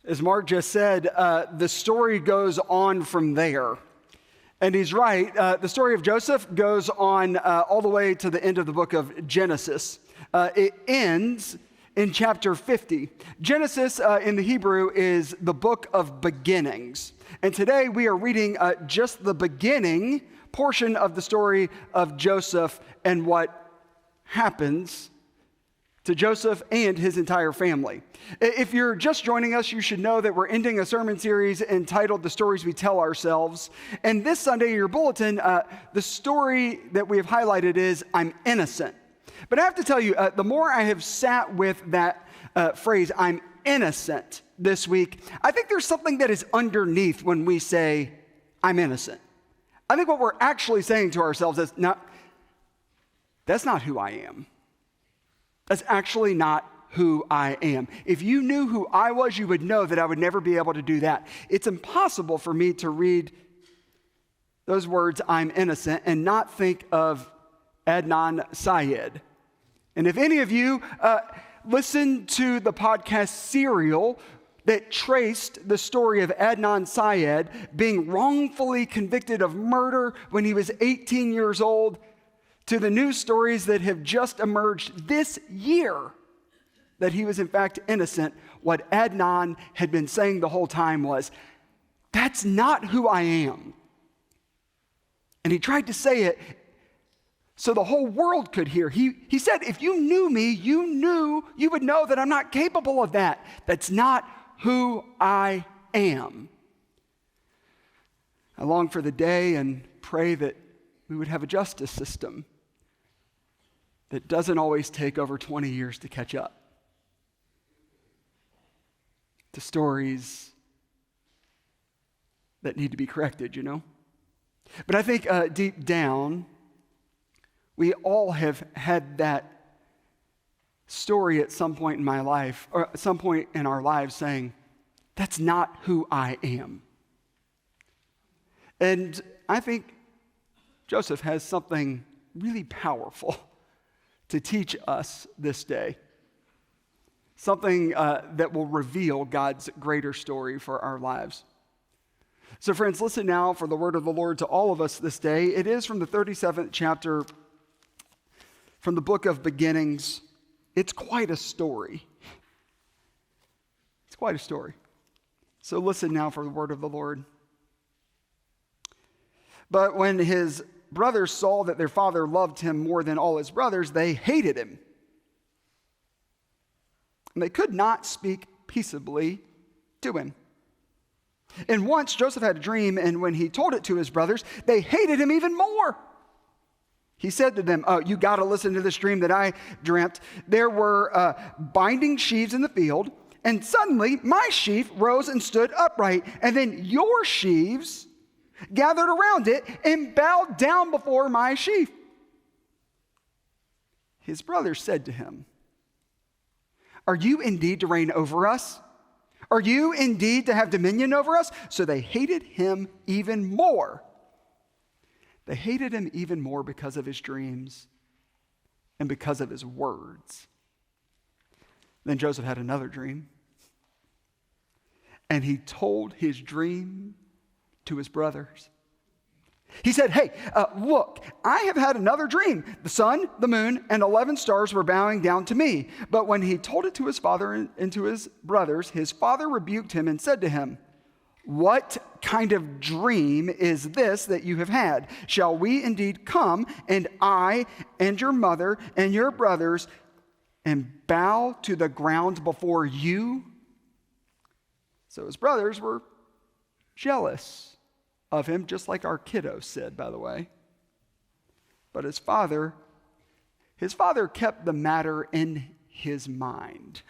As Mark just said, the story goes on from there. And he's right. The story of Joseph goes on all the way to the end of the book of Genesis. It ends in chapter 50. Genesis in the Hebrew is the book of beginnings. And today we are reading just the beginning portion of the story of Joseph and what happens to Joseph and his entire family. If you're just joining us, you should know that we're ending a sermon series entitled The Stories We Tell Ourselves. And this Sunday in your bulletin, the story that we have highlighted is I'm innocent. But I have to tell you, the more I have sat with that phrase, I'm innocent, this week, I think there's something that is underneath when we say, I'm innocent. I think what we're actually saying to ourselves is, no, that's not who I am. That's actually not who I am. If you knew who I was, you would know that I would never be able to do that. It's impossible for me to read those words, I'm innocent, and not think of Adnan Syed. And if any of you listened to the podcast Serial that traced the story of Adnan Syed being wrongfully convicted of murder when he was 18 years old, to the news stories that have just emerged this year that he was in fact innocent, what Adnan had been saying the whole time was, that's not who I am. And he tried to say it so the whole world could hear. He said, if you knew me, you would know that I'm not capable of that. That's not who I am. I long for the day and pray that we would have a justice system that doesn't always take over 20 years to catch up to stories that need to be corrected, you know? But I think deep down, we all have had that story at some point in my life, or at some point in our lives saying, that's not who I am. And I think Joseph has something really powerful to teach us this day. Something that will reveal God's greater story for our lives. So friends, listen now for the word of the Lord to all of us this day. It is from the 37th chapter from the book of beginnings. It's quite a story. It's quite a story. So listen now for the word of the Lord. But when his brothers saw that their father loved him more than all his brothers, they hated him. And they could not speak peaceably to him. And once Joseph had a dream, and when he told it to his brothers, they hated him even more. He said to them, oh, you got to listen to this dream that I dreamt. There were binding sheaves in the field, and suddenly my sheaf rose and stood upright, and then your sheaves gathered around it and bowed down before my sheaf. His brothers said to him, are you indeed to reign over us? Are you indeed to have dominion over us? So they hated him even more. They hated him even more because of his dreams and because of his words. Then Joseph had another dream. And he told his dream to his brothers. He said, hey, look, I have had another dream. The sun, the moon, and 11 stars were bowing down to me. But when he told it to his father and to his brothers, his father rebuked him and said to him, what kind of dream is this that you have had? Shall we indeed come, and I and your mother and your brothers, and bow to the ground before you? So his brothers were jealous of him, just like our kiddo said, by the way. But his father kept the matter in his mind.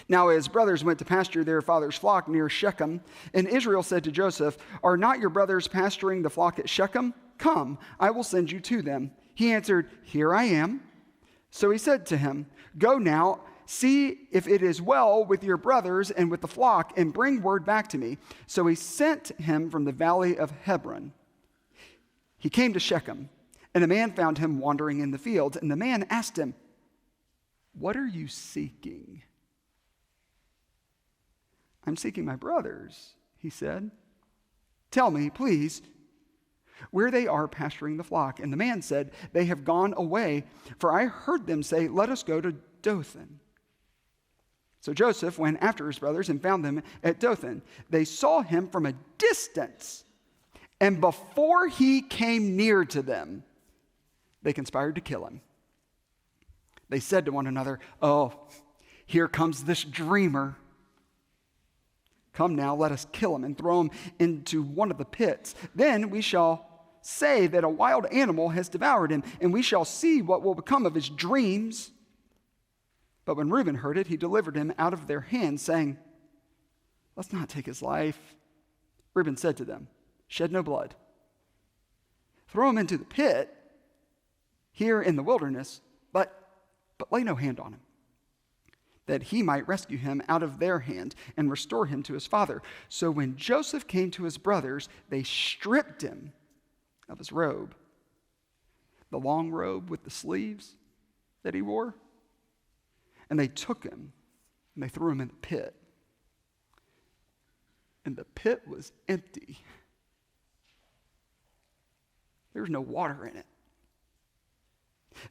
Now his brothers went to pasture their father's flock near Shechem, and Israel said to Joseph, are not your brothers pasturing the flock at Shechem? Come, I will send you to them. He answered, here I am. So he said to him, go now, see if it is well with your brothers and with the flock, and bring word back to me. So he sent him from the valley of Hebron. He came to Shechem, and a man found him wandering in the fields. And the man asked him, what are you seeking? I'm seeking my brothers, he said. Tell me, please, where they are pasturing the flock. And the man said, they have gone away, for I heard them say, let us go to Dothan. So Joseph went after his brothers and found them at Dothan. They saw him from a distance, and before he came near to them, they conspired to kill him. They said to one another, oh, here comes this dreamer. Come now, let us kill him and throw him into one of the pits. Then we shall say that a wild animal has devoured him, and we shall see what will become of his dreams. But when Reuben heard it, he delivered him out of their hands, saying, let's not take his life. Reuben said to them, shed no blood. Throw him into the pit here in the wilderness, but lay no hand on him, that he might rescue him out of their hand and restore him to his father. So when Joseph came to his brothers, they stripped him of his robe, the long robe with the sleeves that he wore, and they took him and they threw him in the pit. And the pit was empty. There was no water in it.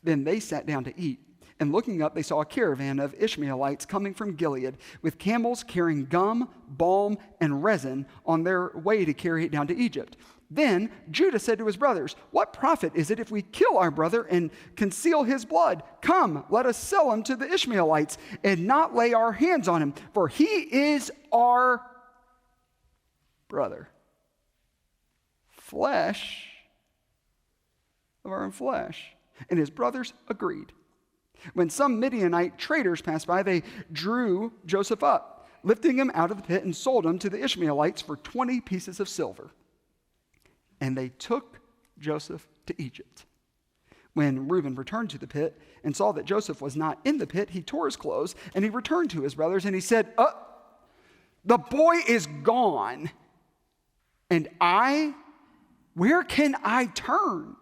Then they sat down to eat. And looking up, they saw a caravan of Ishmaelites coming from Gilead with camels carrying gum, balm, and resin on their way to carry it down to Egypt. Then Judah said to his brothers, what profit is it if we kill our brother and conceal his blood? Come, let us sell him to the Ishmaelites and not lay our hands on him, for he is our brother. Flesh of our own flesh. And his brothers agreed. When some Midianite traders passed by, they drew Joseph up, lifting him out of the pit and sold him to the Ishmaelites for 20 pieces of silver. And they took Joseph to Egypt. When Reuben returned to the pit and saw that Joseph was not in the pit, he tore his clothes and he returned to his brothers and he said, the boy is gone. And where can I turn?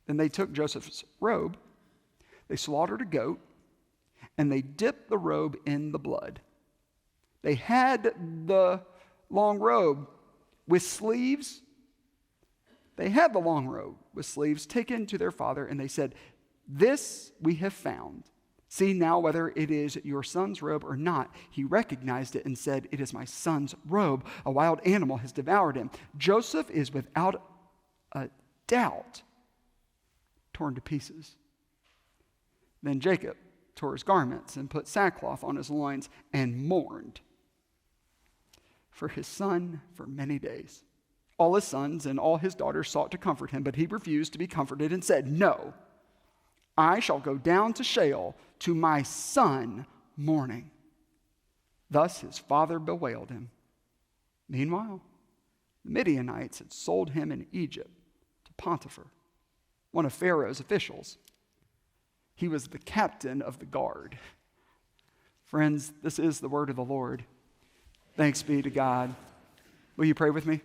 Then they took Joseph's robe, they slaughtered a goat, and they dipped the robe in the blood. They had the long robe with sleeves. They had the long robe with sleeves taken to their father, and they said, this we have found. See now whether it is your son's robe or not. He recognized it and said, it is my son's robe. A wild animal has devoured him. Joseph is without a doubt torn to pieces. Then Jacob tore his garments and put sackcloth on his loins and mourned for his son for many days. All his sons and all his daughters sought to comfort him, but he refused to be comforted and said, no, I shall go down to Sheol to my son mourning. Thus his father bewailed him. Meanwhile, the Midianites had sold him in Egypt to Potiphar, one of Pharaoh's officials. He was the captain of the guard. Friends, this is the word of the Lord. Thanks be to God. Will you pray with me?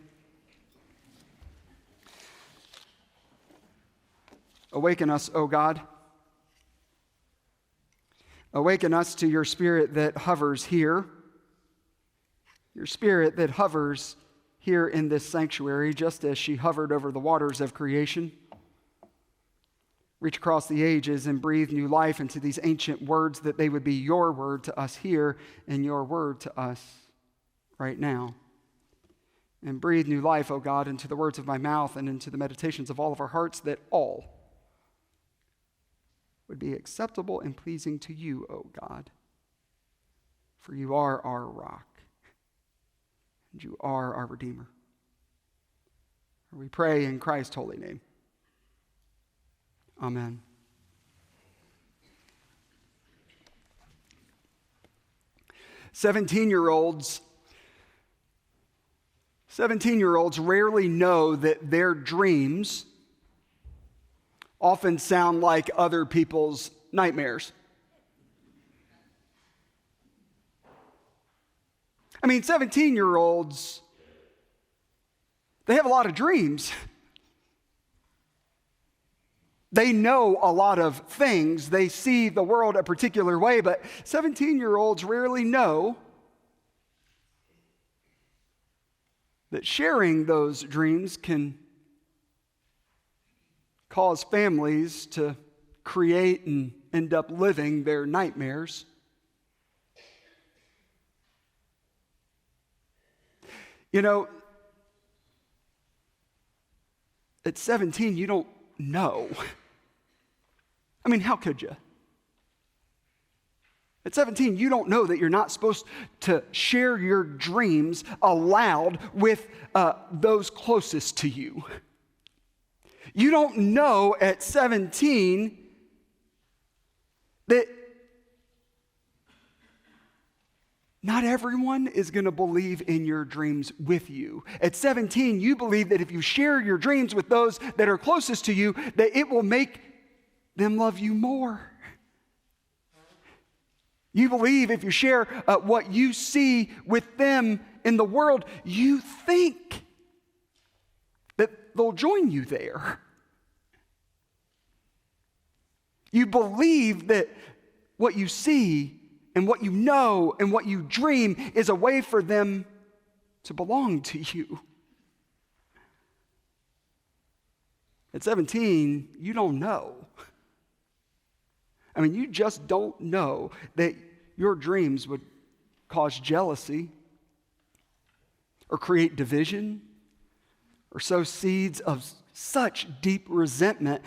Awaken us, O God. Awaken us to your spirit that hovers here. Your spirit that hovers here in this sanctuary, just as she hovered over the waters of creation. Reach across the ages and breathe new life into these ancient words, that they would be your word to us here and your word to us right now. And breathe new life, O God, into the words of my mouth and into the meditations of all of our hearts, that all would be acceptable and pleasing to you, O God. For you are our rock, and you are our Redeemer. We pray in Christ's holy name. Amen. Seventeen-year-olds rarely know that their dreams often sound like other people's nightmares. I mean, 17-year-olds, they have a lot of dreams. They know a lot of things. They see the world a particular way, but 17-year-olds rarely know that sharing those dreams can cause families to create and end up living their nightmares. You know, at 17, you don't know. I mean, how could you? At 17, you don't know that you're not supposed to share your dreams aloud with those closest to you. You don't know at 17 that not everyone is going to believe in your dreams with you. At 17, you believe that if you share your dreams with those that are closest to you, that it will make them love you more. You believe if you share what you see with them in the world, you think that they'll join you there. You believe that what you see and what you know and what you dream is a way for them to belong to you. At 17, you don't know. I mean, you just don't know that your dreams would cause jealousy or create division or sow seeds of such deep resentment.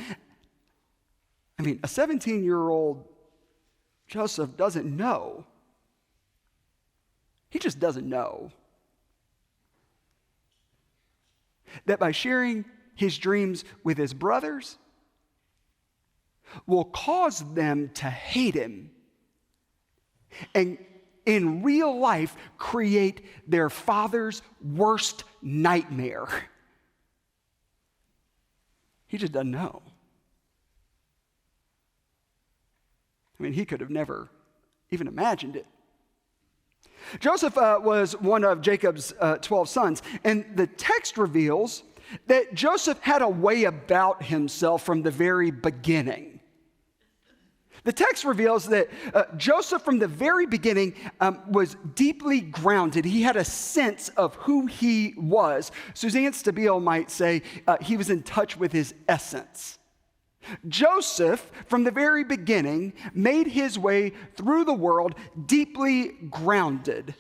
I mean, a 17-year-old Joseph doesn't know. He just doesn't know that by sharing his dreams with his brothers will cause them to hate him and in real life create their father's worst nightmare. He just doesn't know. I mean, he could have never even imagined it. Joseph was one of Jacob's 12 sons, and the text reveals that Joseph had a way about himself from the very beginning. The text reveals that Joseph from the very beginning was deeply grounded. He had a sense of who he was. Suzanne Stabile might say he was in touch with his essence. Joseph, from the very beginning, made his way through the world deeply grounded.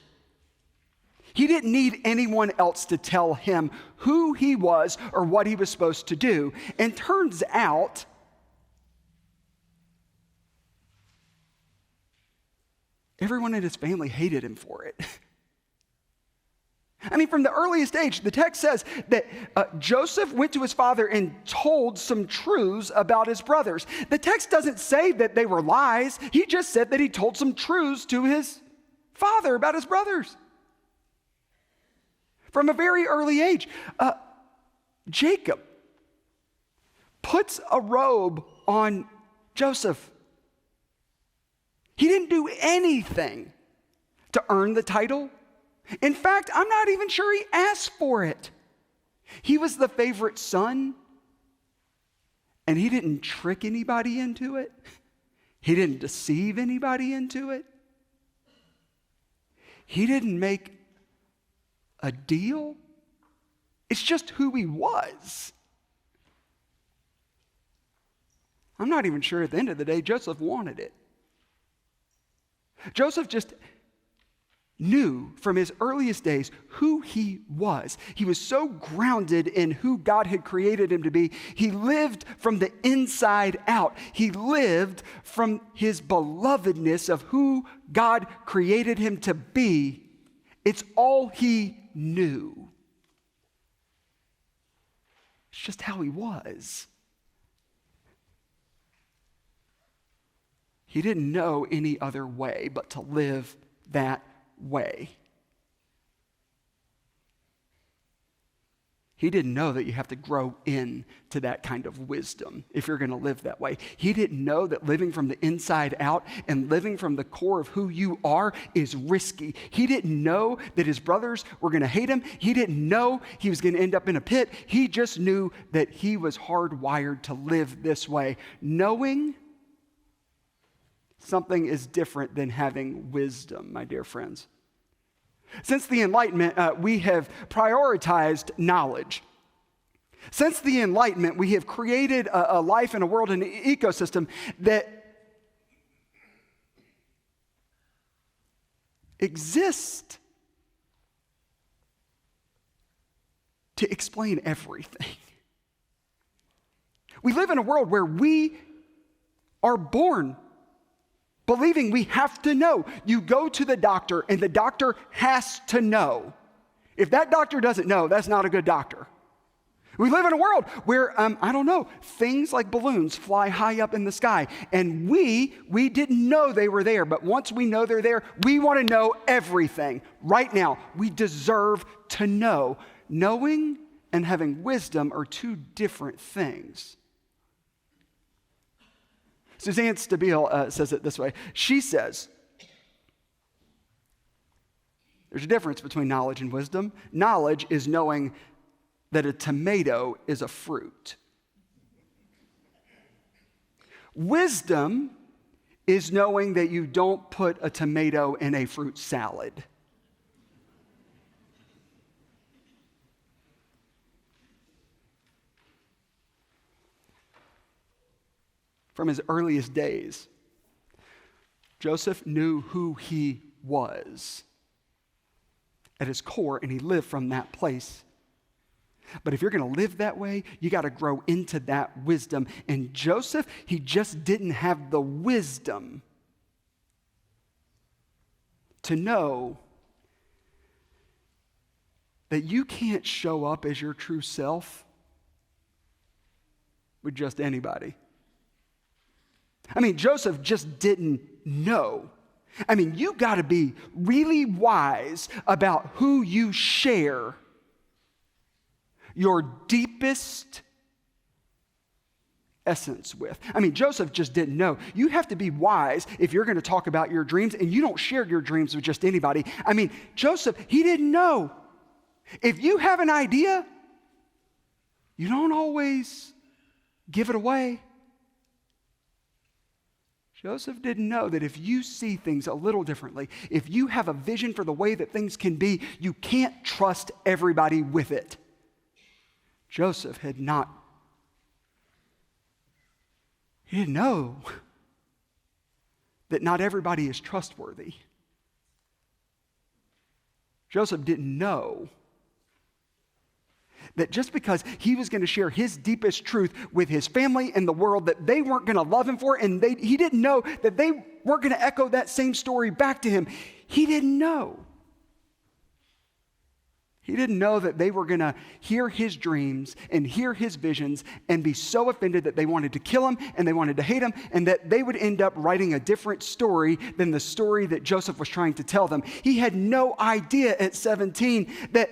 He didn't need anyone else to tell him who he was or what he was supposed to do. And turns out, everyone in his family hated him for it. I mean, from the earliest age, the text says that Joseph went to his father and told some truths about his brothers. The text doesn't say that they were lies. He just said that he told some truths to his father about his brothers. From a very early age, Jacob puts a robe on Joseph. He didn't do anything to earn the title. In fact, I'm not even sure he asked for it. He was the favorite son, and he didn't trick anybody into it. He didn't deceive anybody into it. He didn't make a deal. It's just who he was. I'm not even sure at the end of the day Joseph wanted it. Joseph just knew from his earliest days who he was. He was so grounded in who God had created him to be. He lived from the inside out. He lived from his belovedness of who God created him to be. It's all he knew. It's just how he was. He didn't know any other way but to live that way. He didn't know that you have to grow into that kind of wisdom if you're going to live that way. He didn't know that living from the inside out and living from the core of who you are is risky. He didn't know that his brothers were going to hate him. He didn't know he was going to end up in a pit. He just knew that he was hardwired to live this way. Knowing something is different than having wisdom, my dear friends. Since the Enlightenment, we have prioritized knowledge. Since the Enlightenment, we have created a life and a world and an ecosystem that exists to explain everything. We live in a world where we are born believing we have to know. You go to the doctor and the doctor has to know. If that doctor doesn't know, that's not a good doctor. We live in a world where, things like balloons fly high up in the sky. And we didn't know they were there. But once we know they're there, we want to know everything. Right now, we deserve to know. Knowing and having wisdom are two different things. Suzanne Stabile says it this way. She says, there's a difference between knowledge and wisdom. Knowledge is knowing that a tomato is a fruit. Wisdom is knowing that you don't put a tomato in a fruit salad. From his earliest days, Joseph knew who he was at his core, and he lived from that place. But if you're going to live that way, you got to grow into that wisdom. And Joseph, he just didn't have the wisdom to know that you can't show up as your true self with just anybody. Joseph just didn't know. You got to be really wise about who you share your deepest essence with. Joseph just didn't know. You have to be wise if you're going to talk about your dreams, and you don't share your dreams with just anybody. Joseph, he didn't know. If you have an idea, you don't always give it away. Joseph didn't know that if you see things a little differently, if you have a vision for the way that things can be, you can't trust everybody with it. Joseph he didn't know that not everybody is trustworthy. Joseph didn't know that just because he was going to share his deepest truth with his family and the world, that they weren't going to love him for it, and he didn't know that they weren't going to echo that same story back to him. He didn't know. He didn't know that they were going to hear his dreams and hear his visions and be so offended that they wanted to kill him and they wanted to hate him, and that they would end up writing a different story than the story that Joseph was trying to tell them. He had no idea at 17 that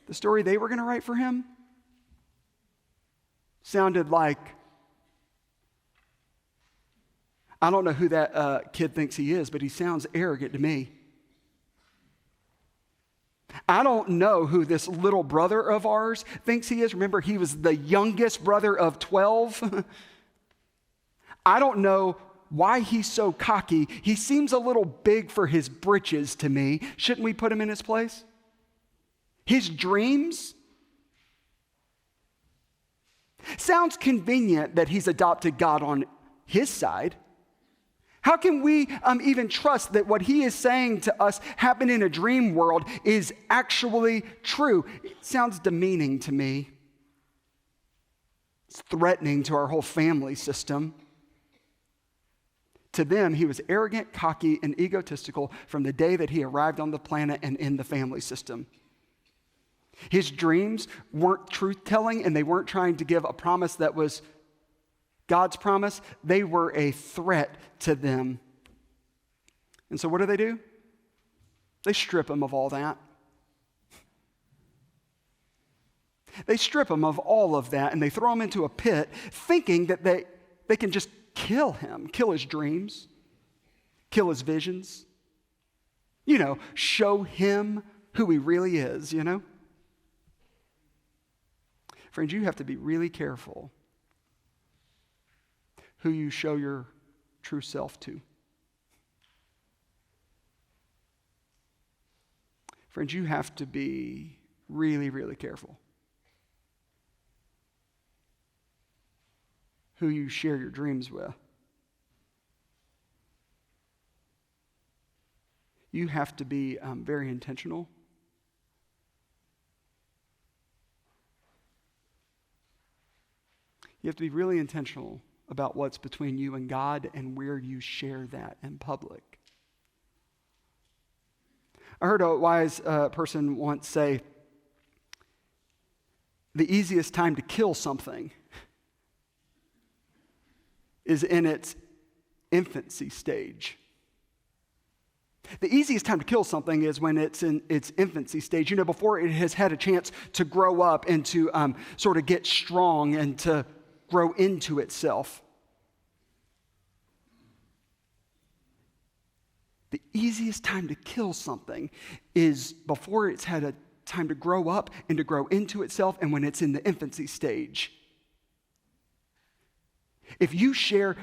the story they were going to write for him sounded like, I don't know who that kid thinks he is, but he sounds arrogant to me. I don't know who this little brother of ours thinks he is. Remember, he was the youngest brother of 12. I don't know why he's so cocky. He seems a little big for his britches to me. Shouldn't we put him in his place? His dreams? Sounds convenient that he's adopted God on his side. How can we even trust that what he is saying to us happened in a dream world is actually true? It sounds demeaning to me. It's threatening to our whole family system. To them, he was arrogant, cocky, and egotistical from the day that he arrived on the planet and in the family system. His dreams weren't truth-telling, and they weren't trying to give a promise that was God's promise. They were a threat to them. And so what do? They strip him of all that. They strip him of all of that, and they throw him into a pit, thinking that they can just kill him, kill his dreams, kill his visions, show him who he really is, Friends, you have to be really careful who you show your true self to. Friends, you have to be really, really careful who you share your dreams with. You have to be very intentional. You have to be really intentional about what's between you and God and where you share that in public. I heard a wise person once say, the easiest time to kill something is in its infancy stage. The easiest time to kill something is when it's in its infancy stage, before it has had a chance to grow up and to sort of get strong and to grow into itself. The easiest time to kill something is before it's had a time to grow up and to grow into itself, and when it's in the infancy stage. If you share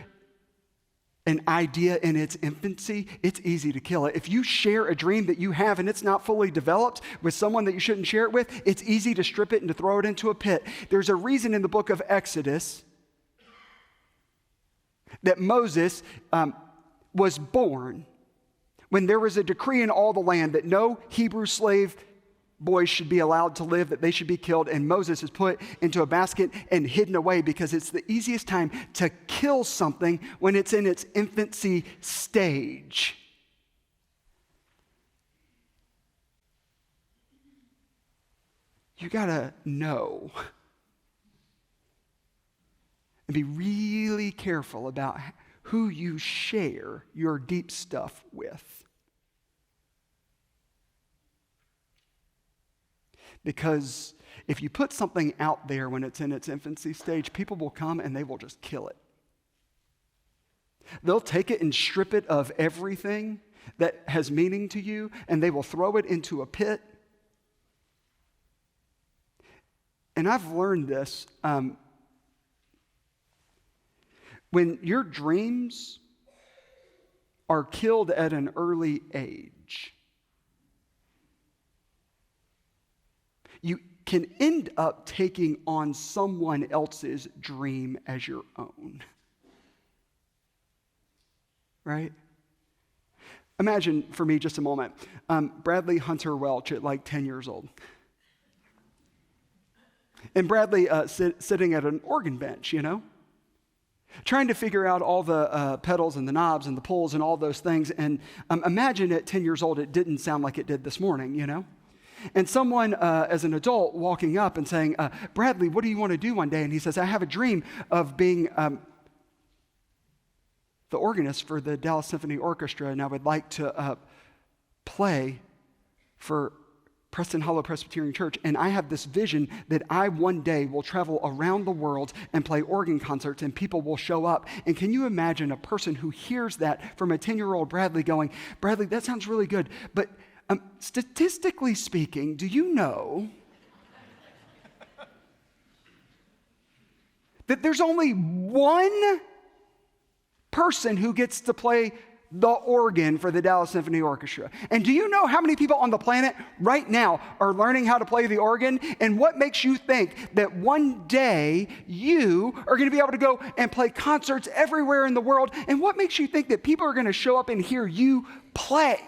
an idea in its infancy, it's easy to kill it. If you share a dream that you have and it's not fully developed with someone that you shouldn't share it with, it's easy to strip it and to throw it into a pit. There's a reason in the book of Exodus that Moses was born when there was a decree in all the land that no Hebrew slave boys should be allowed to live, that they should be killed, and Moses is put into a basket and hidden away because it's the easiest time to kill something when it's in its infancy stage. You gotta know and be really careful about who you share your deep stuff with. Because if you put something out there when it's in its infancy stage, people will come and they will just kill it. They'll take it and strip it of everything that has meaning to you, and they will throw it into a pit. And I've learned this. When your dreams are killed at an early age, you can end up taking on someone else's dream as your own. Right? Imagine for me just a moment, Bradley Hunter Welch at like 10 years old. And Bradley sitting at an organ bench, trying to figure out all the pedals and the knobs and the pulls and all those things. And imagine at 10 years old, it didn't sound like it did this morning, And someone as an adult walking up and saying, Bradley, what do you want to do one day? And he says, I have a dream of being the organist for the Dallas Symphony Orchestra, and I would like to play for Preston Hollow Presbyterian Church, and I have this vision that I one day will travel around the world and play organ concerts, and people will show up. And can you imagine a person who hears that from a 10-year-old Bradley going, Bradley, that sounds really good, but statistically speaking, do you know that there's only one person who gets to play the organ for the Dallas Symphony Orchestra? And do you know how many people on the planet right now are learning how to play the organ? And what makes you think that one day you are going to be able to go and play concerts everywhere in the world? And what makes you think that people are going to show up and hear you play?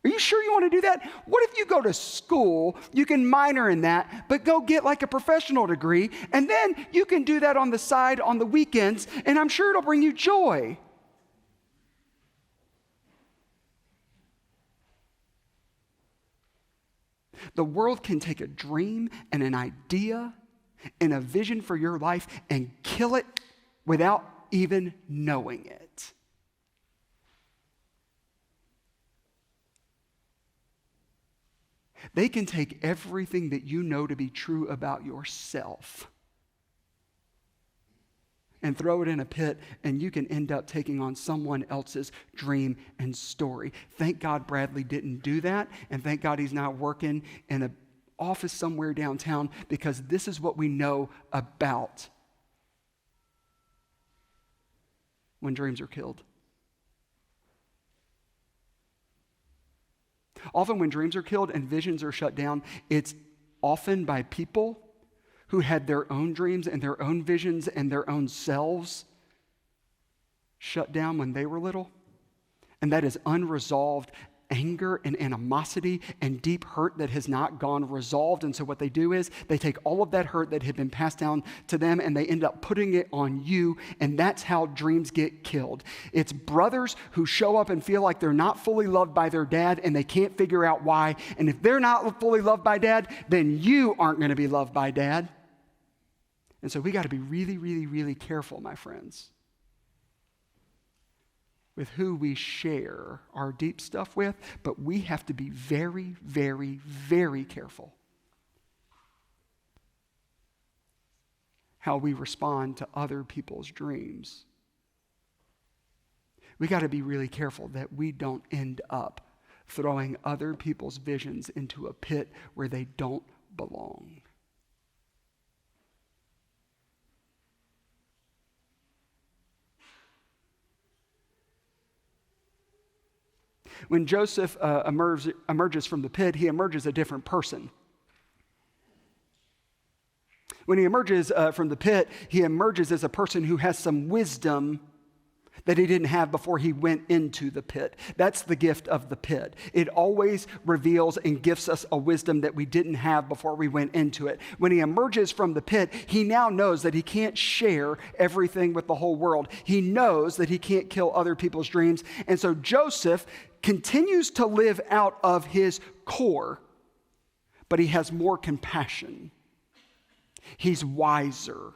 Are you sure you want to do that? What if you go to school, you can minor in that, but go get like a professional degree, and then you can do that on the side on the weekends, and I'm sure it'll bring you joy. The world can take a dream and an idea and a vision for your life and kill it without even knowing it. They can take everything that you know to be true about yourself and throw it in a pit, and you can end up taking on someone else's dream and story. Thank God Bradley didn't do that, and thank God he's not working in an office somewhere downtown, because this is what we know about when dreams are killed. Often when dreams are killed and visions are shut down, it's often by people who had their own dreams and their own visions and their own selves shut down when they were little. And that is unresolved anger and animosity and deep hurt that has not gone resolved. And so what they do is they take all of that hurt that had been passed down to them and they end up putting it on you. And that's how dreams get killed. It's brothers who show up and feel like they're not fully loved by their dad and they can't figure out why. And if they're not fully loved by dad, then you aren't going to be loved by dad. And so we got to be really, really, really careful, my friends, with who we share our deep stuff with, but we have to be very, very, very careful how we respond to other people's dreams. We got to be really careful that we don't end up throwing other people's visions into a pit where they don't belong. When Joseph emerges from the pit, he emerges a different person. When he emerges from the pit, he emerges as a person who has some wisdom that he didn't have before he went into the pit. That's the gift of the pit. It always reveals and gifts us a wisdom that we didn't have before we went into it. When he emerges from the pit, he now knows that he can't share everything with the whole world. He knows that he can't kill other people's dreams. And so Joseph continues to live out of his core, but he has more compassion. He's wiser.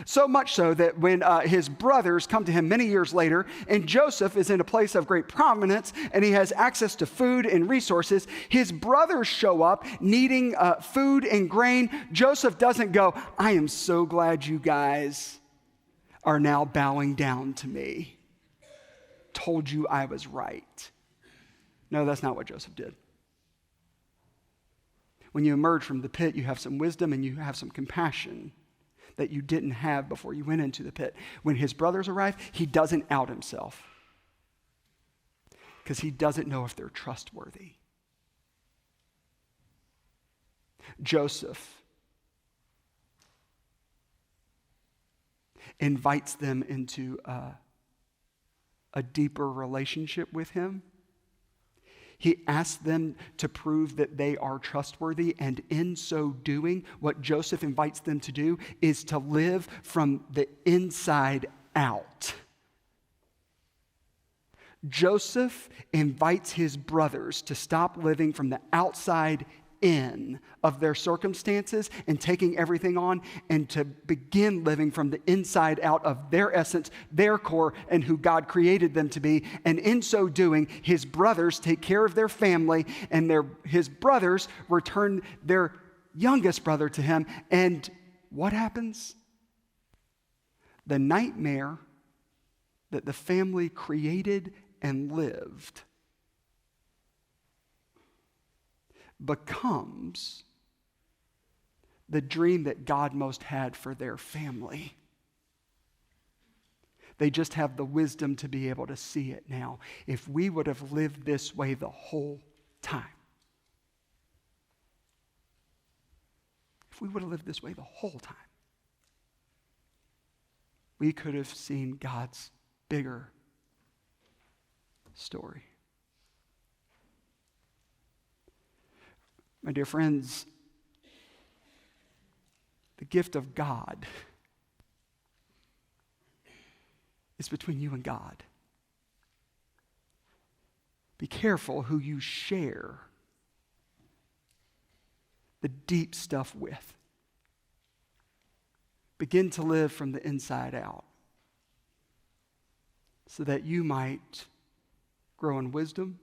So much so that when his brothers come to him many years later, and Joseph is in a place of great prominence, and he has access to food and resources, his brothers show up needing food and grain. Joseph doesn't go, "I am so glad you guys are now bowing down to me. Told you I was right." No, that's not what Joseph did. When you emerge from the pit, you have some wisdom and you have some compassion that you didn't have before you went into the pit. When his brothers arrive, he doesn't out himself because he doesn't know if they're trustworthy. Joseph invites them into a deeper relationship with him. He asks them to prove that they are trustworthy, and in so doing, what Joseph invites them to do is to live from the inside out. Joseph invites his brothers to stop living from the outside in of their circumstances and taking everything on, and to begin living from the inside out of their essence, their core, and who God created them to be. And in so doing, his brothers take care of their family, and his brothers return their youngest brother to him. And what happens? The nightmare that the family created and lived becomes the dream that God most had for their family. They just have the wisdom to be able to see it now. If we would have lived this way the whole time, we could have seen God's bigger story. My dear friends, the gift of God is between you and God. Be careful who you share the deep stuff with. Begin to live from the inside out so that you might grow in wisdom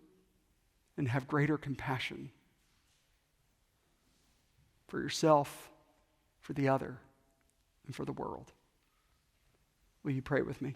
and have greater compassion for yourself, for the other, and for the world. Will you pray with me?